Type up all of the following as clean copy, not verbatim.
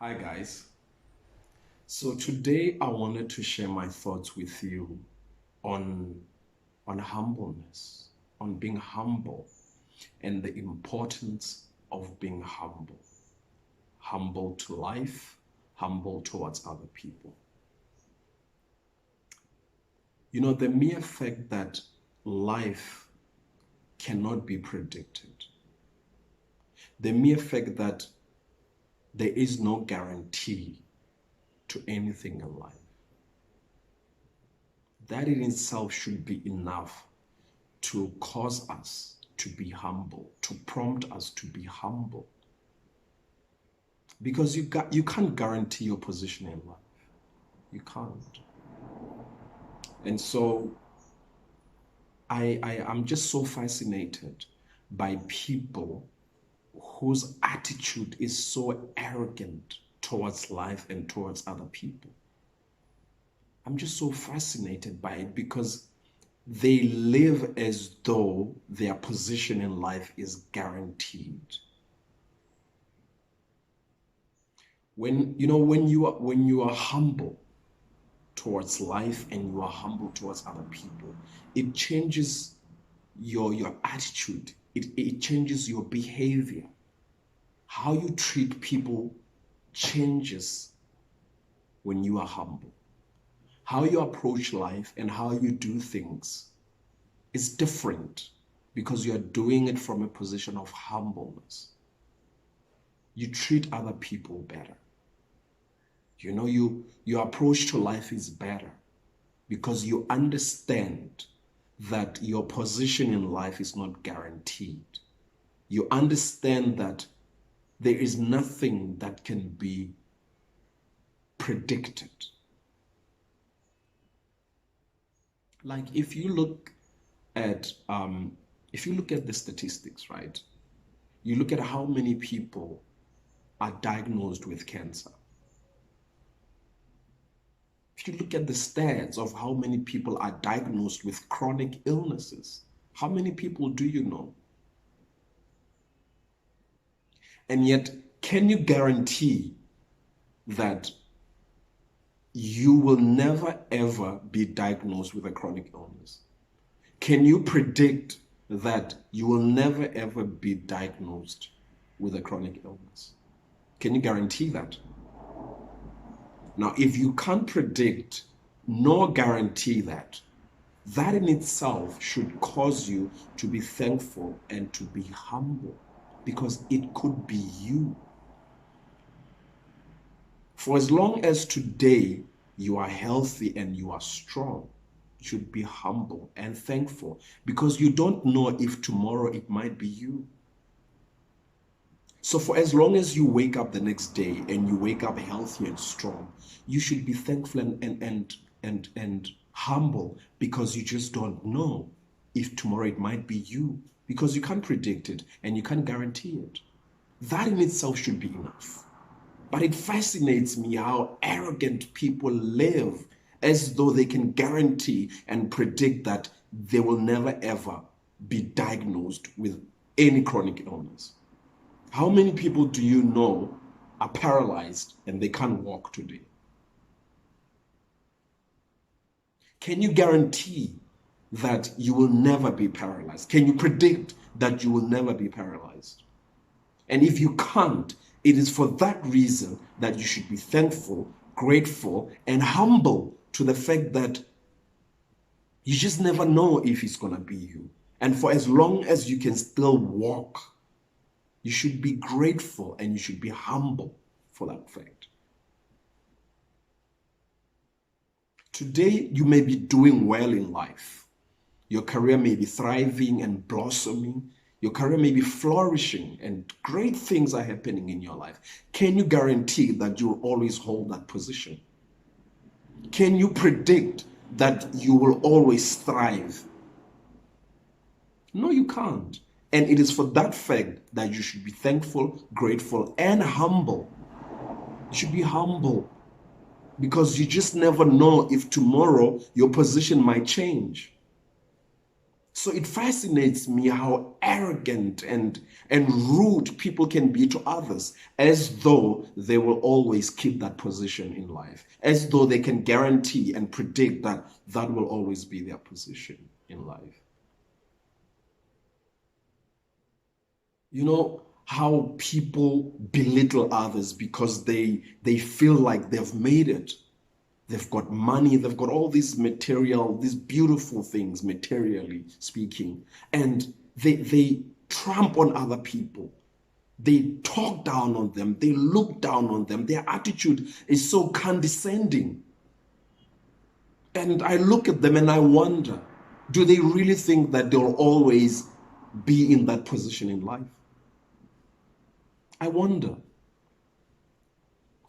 Hi guys. So today I wanted to share my thoughts with you on humbleness, on being humble and the importance of being humble. Humble to life, humble towards other people. You know, the mere fact that life cannot be predicted, the mere fact that there is no guarantee to anything in life, that in itself should be enough to cause us to be humble, to prompt us to be humble. Because you can't guarantee your position in life. You can't. And so I'm just so fascinated by people whose attitude is so arrogant towards life and towards other people. I'm just so fascinated by it because they live as though their position in life is guaranteed. When you are humble towards life and you are humble towards other people, it changes your attitude. It changes your behavior. How you treat people changes when you are humble. How you approach life and how you do things is different because you are doing it from a position of humbleness. You treat other people better. You know, your approach to life is better because you understand that your position in life is not guaranteed. You understand that there is nothing that can be predicted. Like if you look at the statistics, right? You look at how many people are diagnosed with cancer. If you look at the stats of how many people are diagnosed with chronic illnesses, how many people do you know? And yet, can you guarantee that you will never ever be diagnosed with a chronic illness? Can you predict that you will never ever be diagnosed with a chronic illness? Can you guarantee that? Now, if you can't predict nor guarantee that, that in itself should cause you to be thankful and to be humble because it could be you. For as long as today you are healthy and you are strong, you should be humble and thankful because you don't know if tomorrow it might be you. So for as long as you wake up the next day and you wake up healthy and strong, you should be thankful and humble because you just don't know if tomorrow it might be you because you can't predict it and you can't guarantee it. That in itself should be enough. But it fascinates me how arrogant people live as though they can guarantee and predict that they will never ever be diagnosed with any chronic illness. How many people do you know are paralyzed and they can't walk today? Can you guarantee that you will never be paralyzed? Can you predict that you will never be paralyzed? And if you can't, it is for that reason that you should be thankful, grateful, and humble to the fact that you just never know if it's going to be you. And for as long as you can still walk, you should be grateful and you should be humble for that fact. Today, you may be doing well in life. Your career may be thriving and blossoming. Your career may be flourishing and great things are happening in your life. Can you guarantee that you'll always hold that position? Can you predict that you will always thrive? No, you can't. And it is for that fact that you should be thankful, grateful, and humble. You should be humble because you just never know if tomorrow your position might change. So it fascinates me how arrogant and rude people can be to others, as though they will always keep that position in life, as though they can guarantee and predict that that will always be their position in life. You know how people belittle others because they feel like they've made it. They've got money, they've got all these material, these beautiful things, materially speaking, and they tramp on other people. They talk down on them, they look down on them. Their attitude is so condescending. And I look at them and I wonder, do they really think that they'll always be in that position in life? I wonder.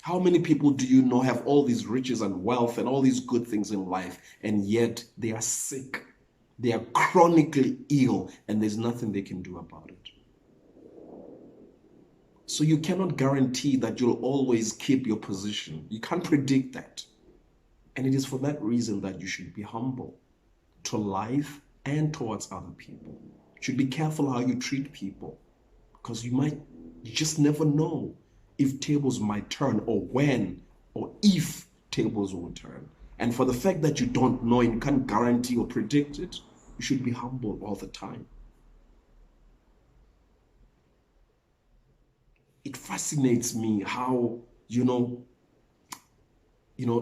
How many people do you know have all these riches and wealth and all these good things in life, and yet they are sick, they are chronically ill, and there's nothing they can do about it? So you cannot guarantee that you'll always keep your position. You can't predict that. And it is for that reason that you should be humble to life and towards other people. You should be careful how you treat people, because you just never know if tables might turn, or when or if tables will turn. And for the fact that you don't know and you can't guarantee or predict it, you should be humble all the time. It fascinates me how,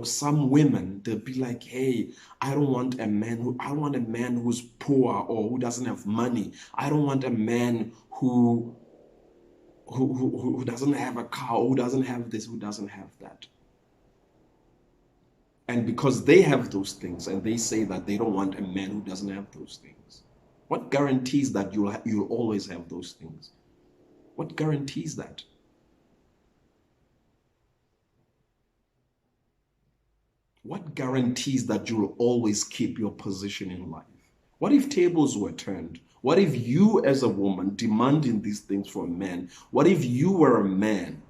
some women, they'll be like, hey, I want a man who's poor or who doesn't have money. I don't want a man who doesn't have a car, who doesn't have this, who doesn't have that. And because they have those things and they say that they don't want a man who doesn't have those things, what guarantees that you'll always have those things? What guarantees that? What guarantees that you'll always keep your position in life? What if tables were turned? What if you as a woman demanding these things from a man? What if you were a man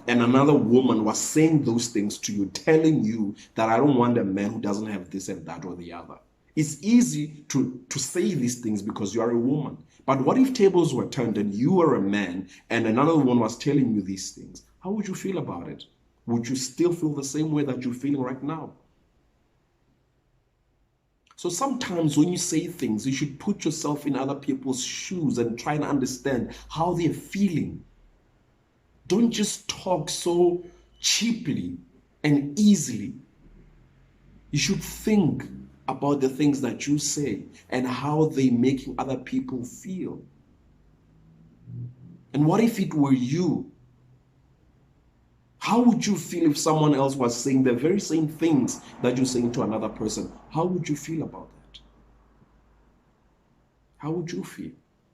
and another woman was saying those things to you, telling you that I don't want a man who doesn't have this and that or the other? It's easy to say these things because you are a woman. But what if tables were turned and you were a man and another woman was telling you these things? How would you feel about it? Would you still feel the same way that you're feeling right now? So sometimes when you say things, you should put yourself in other people's shoes and try and understand how they're feeling. Don't just talk so cheaply and easily. You should think about the things that you say and how they're making other people feel. And what if it were you? How would you feel if someone else was saying the very same things that you're saying to another person? How would you feel about that? How would you feel?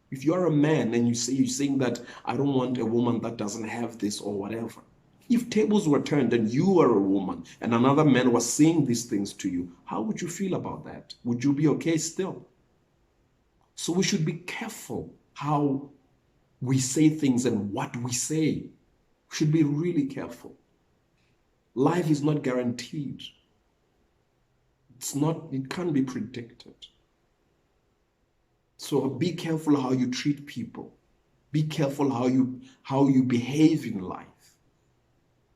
If you're a man and you're saying that I don't want a woman that doesn't have this or whatever. If tables were turned and you were a woman and another man was saying these things to you, how would you feel about that? Would you be okay still? So we should be careful how we say things and what we say. We should be really careful. Life is not guaranteed. It can't be predicted. So be careful how you treat people. Be careful how you behave in life.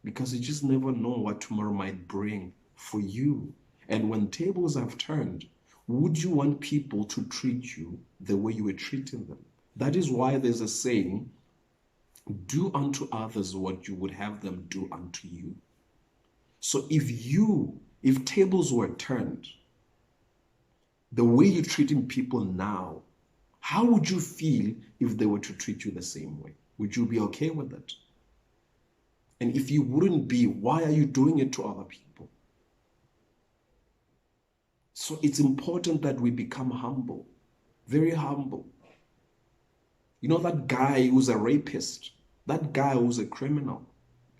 Because you just never know what tomorrow might bring for you. And when tables have turned, would you want people to treat you the way you were treating them? That is why there's a saying, do unto others what you would have them do unto you. So if tables were turned, the way you're treating people now, how would you feel if they were to treat you the same way? Would you be okay with it? And if you wouldn't be, why are you doing it to other people? So it's important that we become humble, very humble. You know that guy who's a rapist, that guy who's a criminal,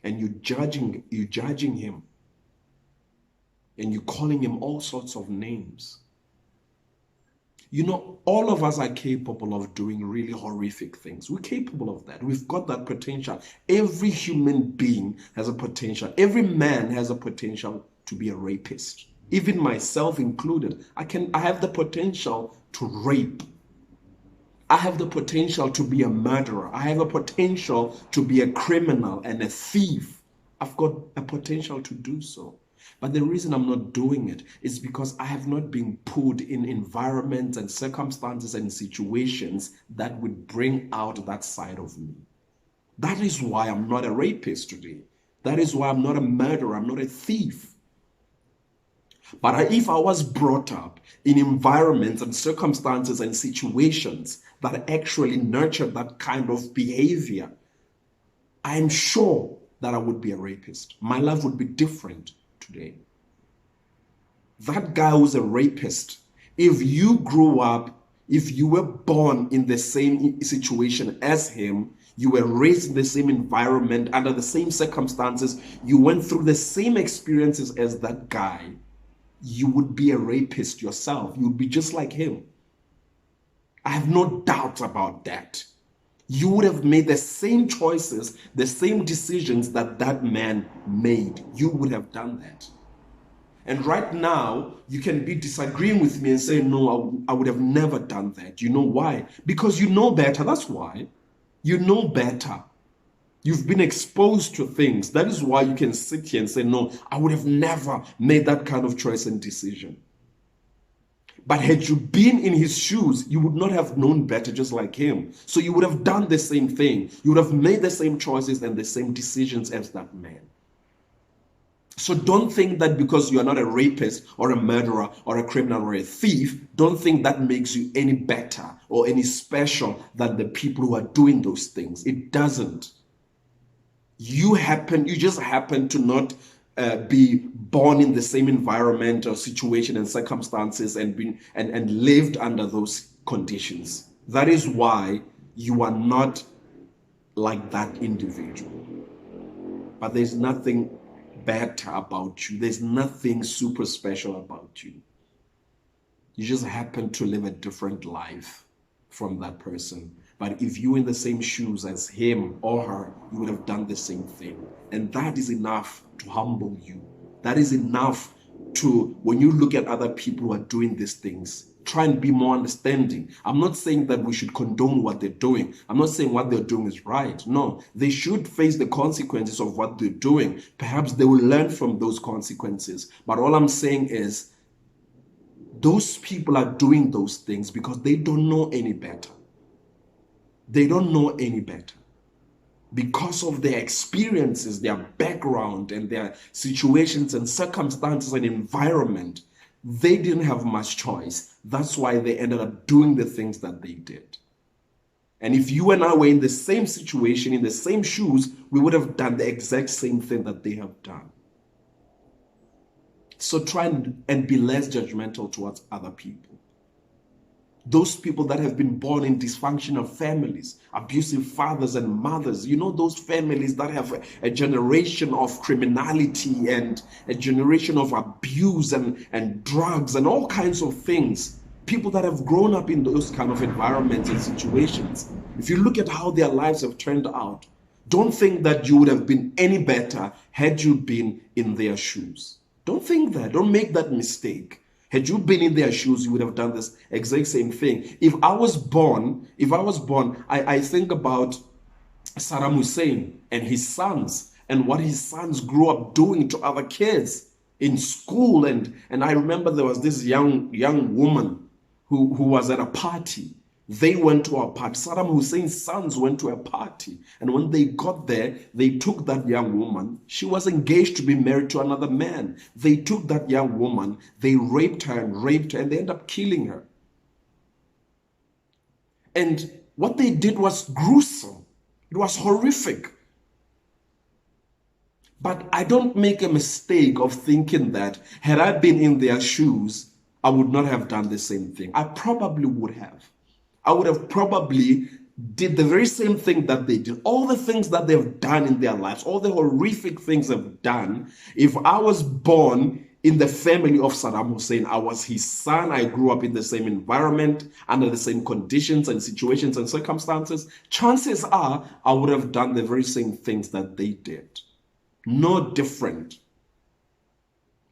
and you're judging him, and you're calling him all sorts of names. You know, all of us are capable of doing really horrific things. We're capable of that. We've got that potential. Every human being has a potential. Every man has a potential to be a rapist. even myself included. I have the potential to rape. I have the potential to be a murderer. I have a potential to be a criminal and a thief. I've got a potential to do so. But the reason I'm not doing it is because I have not been put in environments and circumstances and situations that would bring out that side of me. That is why I'm not a rapist today. That is why I'm not a murderer. I'm not a thief. But if I was brought up in environments and circumstances and situations that actually nurtured that kind of behavior, I'm sure that I would be a rapist. My life would be different today. That guy who's a rapist, if you grew up, if you were born in the same situation as him, you were raised in the same environment, under the same circumstances, you went through the same experiences as that guy, you would be a rapist yourself. You would be just like him. I have no doubt about that. You would have made the same choices, the same decisions that that man made. You would have done that. And right now, you can be disagreeing with me and say, no, I would have never done that. You know why? Because you know better. That's why. You know better. You've been exposed to things. That is why you can sit here and say, no, I would have never made that kind of choice and decision. But had you been in his shoes, you would not have known better, just like him. So you would have done the same thing. You would have made the same choices and the same decisions as that man. So don't think that because you are not a rapist or a murderer or a criminal or a thief, don't think that makes you any better or any special than the people who are doing those things. It doesn't. You just happen to not be born in the same environment or situation and circumstances and lived under those conditions. That is why you are not like that individual. But there's nothing better about you. There's nothing super special about you. You just happen to live a different life from that person. But if you're in the same shoes as him or her, you would have done the same thing. And that is enough to humble you. That is enough to, when you look at other people who are doing these things, try and be more understanding. I'm not saying that we should condone what they're doing. I'm not saying what they're doing is right. No, they should face the consequences of what they're doing. Perhaps they will learn from those consequences. But all I'm saying is, those people are doing those things because they don't know any better. They don't know any better. Because of their experiences, their background, and their situations and circumstances and environment, they didn't have much choice. That's why they ended up doing the things that they did. And if you and I were in the same situation, in the same shoes, we would have done the exact same thing that they have done. So try and be less judgmental towards other people. Those people that have been born in dysfunctional families, abusive fathers and mothers, you know, those families that have a generation of criminality and a generation of abuse and drugs and all kinds of things. People that have grown up in those kind of environments and situations. If you look at how their lives have turned out, don't think that you would have been any better had you been in their shoes. Don't think that. Don't make that mistake. Had you been in their shoes, you would have done this exact same thing. If I was born, I think about Saddam Hussein and his sons and what his sons grew up doing to other kids in school. And I remember there was this young woman who was at a party. They went to a party. Saddam Hussein's sons went to a party. And when they got there, they took that young woman. She was engaged to be married to another man. They took that young woman. They raped her, and they ended up killing her. And what they did was gruesome. It was horrific. But I don't make a mistake of thinking that had I been in their shoes, I would not have done the same thing. I probably would have. I would have probably did the very same thing that they did. All the things that they've done in their lives, all the horrific things they've done. If I was born in the family of Saddam Hussein, I was his son, I grew up in the same environment, under the same conditions and situations and circumstances, chances are I would have done the very same things that they did. No different.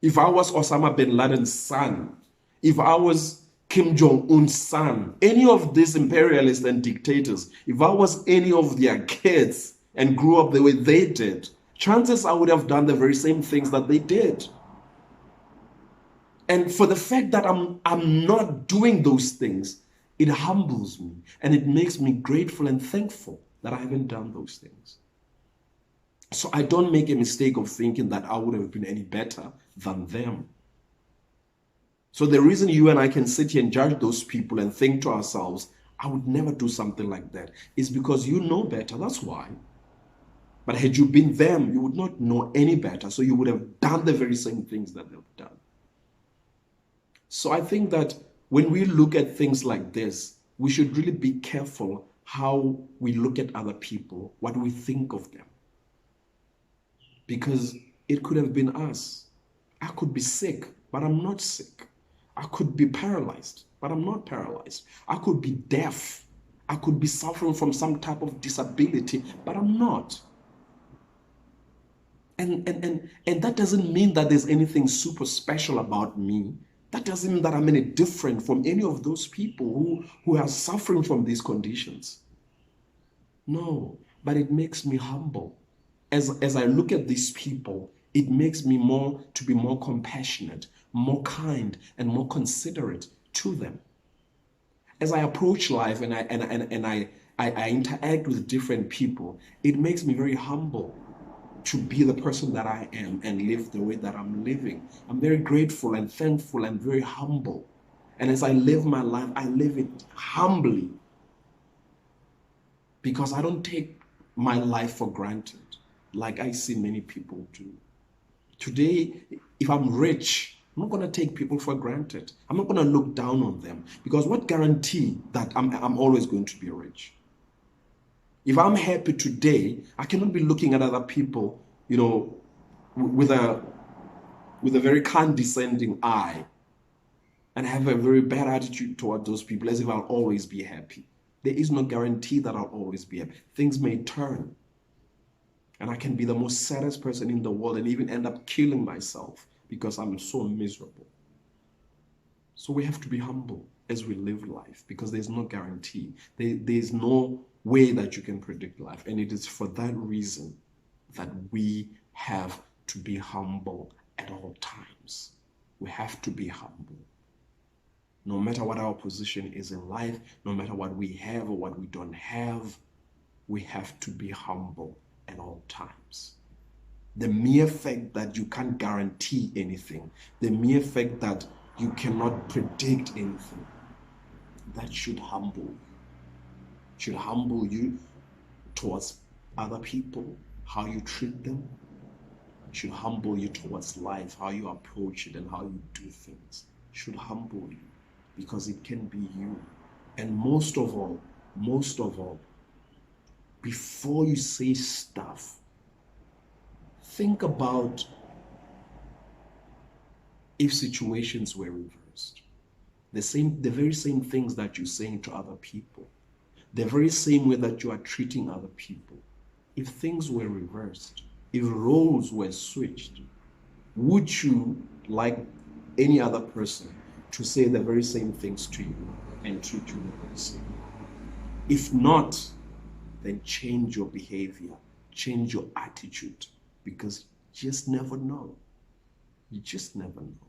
If I was Osama bin Laden's son, if I was Kim Jong-un's son, any of these imperialists and dictators, if I was any of their kids and grew up the way they did, chances I would have done the very same things that they did. And for the fact that I'm not doing those things, it humbles me and it makes me grateful and thankful that I haven't done those things. So I don't make a mistake of thinking that I would have been any better than them. So the reason you and I can sit here and judge those people and think to ourselves, I would never do something like that, is because you know better. That's why. But had you been them, you would not know any better. So you would have done the very same things that they've done. So I think that when we look at things like this, we should really be careful how we look at other people, what we think of them. Because it could have been us. I could be sick, but I'm not sick. I could be paralyzed, but I'm not paralyzed. I could be deaf. I could be suffering from some type of disability, but I'm not. And that doesn't mean that there's anything super special about me. That doesn't mean that I'm any different from any of those people who are suffering from these conditions. No, but it makes me humble. As I look at these people, it makes me to be more compassionate, more kind, and more considerate to them. As I approach life and I interact with different people, it makes me very humble to be the person that I am and live the way that I'm living. I'm very grateful and thankful and very humble. And as I live my life, I live it humbly because I don't take my life for granted like I see many people do. Today, if I'm rich, I'm not going to take people for granted. I'm not going to look down on them because what guarantee that I'm always going to be rich? If I'm happy today, I cannot be looking at other people, with a very condescending eye and have a very bad attitude toward those people as if I'll always be happy. There is no guarantee that I'll always be happy. Things may turn. And I can be the most saddest person in the world and even end up killing myself because I'm so miserable. So we have to be humble as we live life because there's no guarantee. There's no way that you can predict life. And it is for that reason that we have to be humble at all times. We have to be humble. No matter what our position is in life, no matter what we have or what we don't have, we have to be humble at all times. The mere fact that you can't guarantee anything, the mere fact that you cannot predict anything, that should humble you. Should humble you towards other people, how you treat them. Should humble you towards life, how you approach it and how you do things. Should humble you because it can be you. And most of all, before you say stuff, think about if situations were reversed. The very same things that you're saying to other people, the very same way that you are treating other people. If things were reversed, if roles were switched, would you, like any other person, to say the very same things to you and treat you the very same? If not, then change your behavior, change your attitude, because you just never know. You just never know.